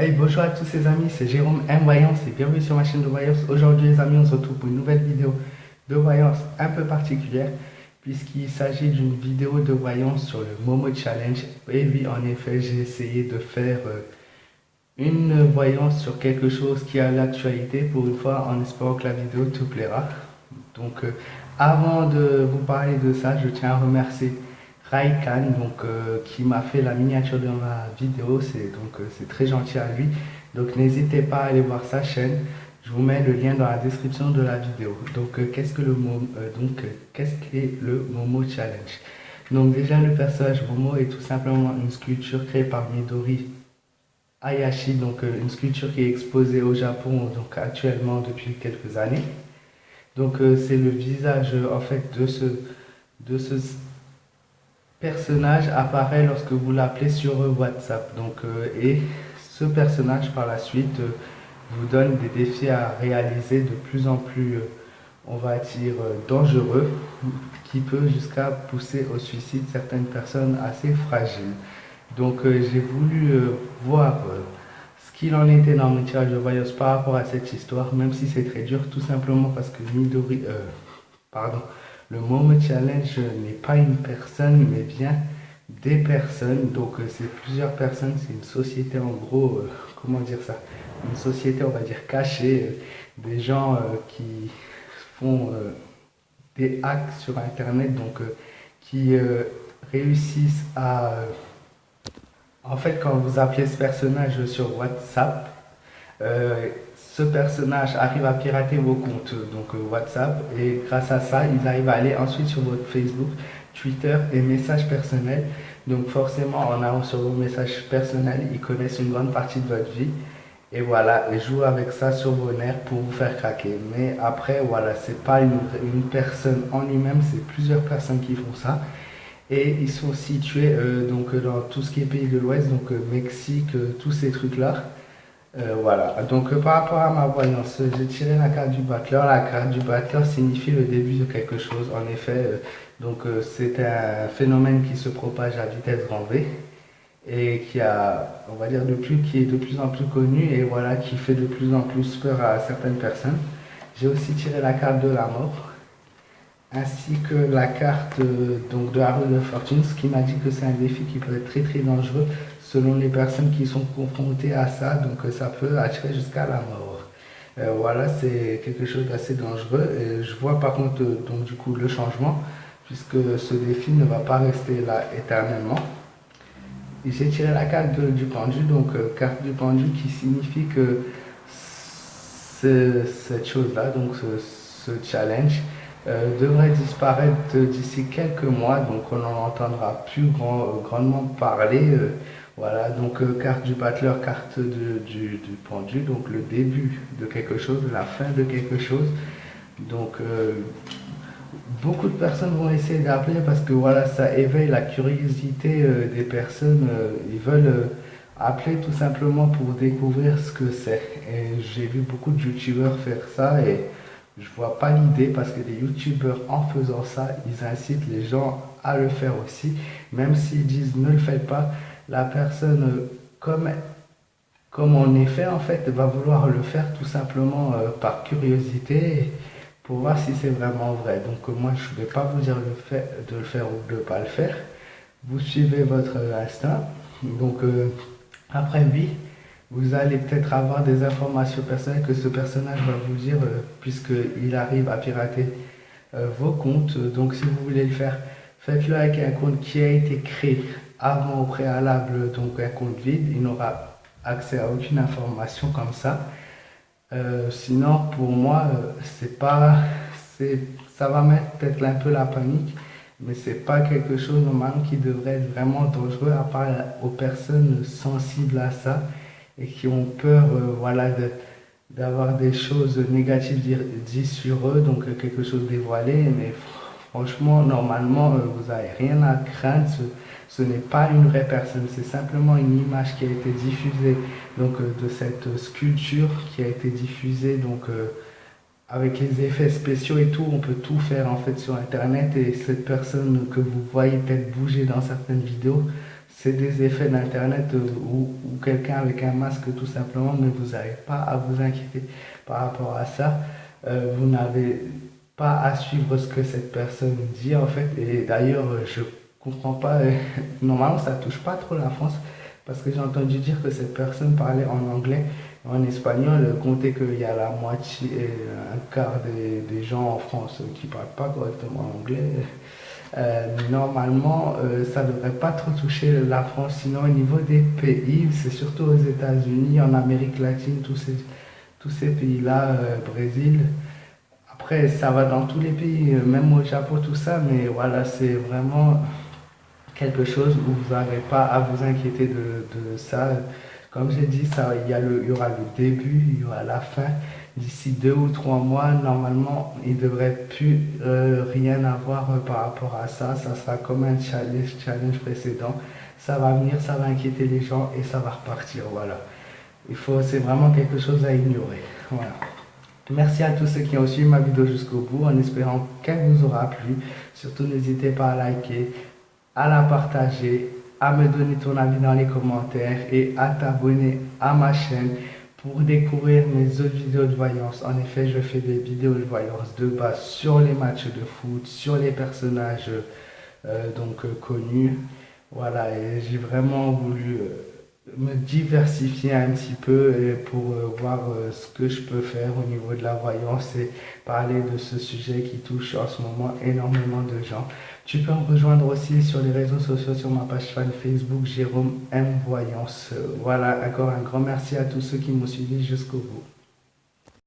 Hey, bonjour à tous les amis, c'est Jérôme M Voyance et bienvenue sur ma chaîne de voyance. Aujourd'hui les amis, on se retrouve pour une nouvelle vidéo de voyance un peu particulière puisqu'il s'agit d'une vidéo de voyance sur le Momo Challenge. Et oui, en effet, j'ai essayé de faire une voyance sur quelque chose qui a l'actualité pour une fois en espérant que la vidéo te plaira. Donc avant de vous parler de ça, je tiens à remercier Raikhan qui m'a fait la miniature de ma vidéo. C'est très gentil à lui. Donc n'hésitez pas à aller voir sa chaîne. Je vous mets le lien dans la description de la vidéo. Qu'est-ce qu'est le Momo Challenge? Donc déjà le personnage Momo est tout simplement une sculpture créée par Midori Hayashi, une sculpture qui est exposée au Japon actuellement depuis quelques années. C'est le visage en fait de ce personnage apparaît lorsque vous l'appelez sur WhatsApp. Et ce personnage par la suite vous donne des défis à réaliser de plus en plus, on va dire, dangereux, qui peut jusqu'à pousser au suicide certaines personnes assez fragiles. J'ai voulu voir ce qu'il en était dans mon tirage de voyance par rapport à cette histoire, même si c'est très dur, tout simplement parce que pardon, le Momo Challenge n'est pas une personne, mais bien des personnes. C'est plusieurs personnes, c'est une société en gros, comment dire ça? Une société, on va dire, cachée, des gens qui font des hacks sur Internet, qui réussissent à en fait, quand vous appelez ce personnage sur WhatsApp, ce personnage arrive à pirater vos comptes WhatsApp et grâce à ça, ils arrivent à aller ensuite sur votre Facebook, Twitter et messages personnels. Donc forcément, en allant sur vos messages personnels, ils connaissent une grande partie de votre vie. Et voilà, ils jouent avec ça sur vos nerfs pour vous faire craquer. Mais après, voilà, c'est pas une personne en lui-même, c'est plusieurs personnes qui font ça. Et ils sont situés dans tout ce qui est pays de l'Ouest, Mexique, tous ces trucs-là. Voilà, par rapport à ma voyance, j'ai tiré la carte du battleur. La carte du battleur signifie le début de quelque chose. En effet, c'est un phénomène qui se propage à vitesse grand V et qui a, on va dire, qui est de plus en plus connu et voilà, qui fait de plus en plus peur à certaines personnes. J'ai aussi tiré la carte de la mort ainsi que la carte de Arrow de Fortune, ce qui m'a dit que c'est un défi qui peut être très très dangereux selon les personnes qui sont confrontées à ça, ça peut attirer jusqu'à la mort. Voilà, c'est quelque chose d'assez dangereux et je vois par contre du coup le changement puisque ce défi ne va pas rester là éternellement. Et j'ai tiré la carte du pendu, carte du pendu qui signifie que cette chose-là, ce challenge, devrait disparaître d'ici quelques mois, donc on n'en entendra plus grandement parler. Voilà, carte du battleur, carte du pendu, donc le début de quelque chose, la fin de quelque chose. Beaucoup de personnes vont essayer d'appeler parce que voilà, ça éveille la curiosité des personnes. Ils veulent appeler tout simplement pour découvrir ce que c'est. Et j'ai vu beaucoup de youtubeurs faire ça et je vois pas l'idée parce que les youtubeurs en faisant ça, ils incitent les gens à le faire aussi. Même s'ils disent ne le faites pas, la personne, comme on est fait en fait, va vouloir le faire tout simplement par curiosité pour voir si c'est vraiment vrai. Moi je ne vais pas vous dire de le faire ou de ne pas le faire. Vous suivez votre instinct. Après oui, vous allez peut-être avoir des informations personnelles que ce personnage va vous dire puisqu'il arrive à pirater vos comptes. Donc si vous voulez le faire, faites-le avec un compte qui a été créé avant au préalable, donc un compte vide. Il n'aura accès à aucune information comme ça. Sinon pour moi, ça va mettre peut-être un peu la panique. Mais c'est pas quelque chose normalement qui devrait être vraiment dangereux à part aux personnes sensibles à ça et qui ont peur voilà, d'avoir des choses négatives dites sur eux, quelque chose dévoilé. Mais franchement, normalement, vous n'avez rien à craindre. Ce n'est pas une vraie personne, c'est simplement une image qui a été diffusée de cette sculpture qui a été diffusée avec les effets spéciaux et tout, on peut tout faire en fait sur internet et cette personne que vous voyez peut-être bouger dans certaines vidéos, c'est des effets d'internet ou quelqu'un avec un masque tout simplement, mais vous n'avez pas à vous inquiéter par rapport à ça. Vous n'avez pas à suivre ce que cette personne dit en fait. Et d'ailleurs, je comprends pas. Normalement, ça touche pas trop la France parce que j'ai entendu dire que cette personne parlait en anglais, en espagnol, comptez qu'il y a la moitié, un quart des gens en France qui parlent pas correctement anglais. Normalement, ça ne devrait pas trop toucher la France. Sinon, au niveau des pays, c'est surtout aux États-Unis, en Amérique latine, tous ces pays-là, Brésil. Après, ça va dans tous les pays, même au Japon, tout ça, mais voilà, c'est vraiment quelque chose où vous n'avez pas à vous inquiéter de ça. Comme j'ai dit, ça, il y aura le début, il y aura la fin. D'ici 2 ou 3 mois, normalement, il ne devrait plus rien avoir par rapport à ça. Ça sera comme un challenge précédent. Ça va venir, ça va inquiéter les gens et ça va repartir. Voilà. C'est vraiment quelque chose à ignorer. Voilà. Merci à tous ceux qui ont suivi ma vidéo jusqu'au bout, en espérant qu'elle vous aura plu. Surtout, n'hésitez pas à liker, à la partager, à me donner ton avis dans les commentaires et à t'abonner à ma chaîne pour découvrir mes autres vidéos de voyance. En effet, je fais des vidéos de voyance de base sur les matchs de foot, sur les personnages connus. Voilà, et j'ai vraiment voulu me diversifier un petit peu pour voir ce que je peux faire au niveau de la voyance et parler de ce sujet qui touche en ce moment énormément de gens. Tu peux me rejoindre aussi sur les réseaux sociaux, sur ma page fan Facebook, Jérôme M Voyance. Voilà, encore un grand merci à tous ceux qui m'ont suivi jusqu'au bout.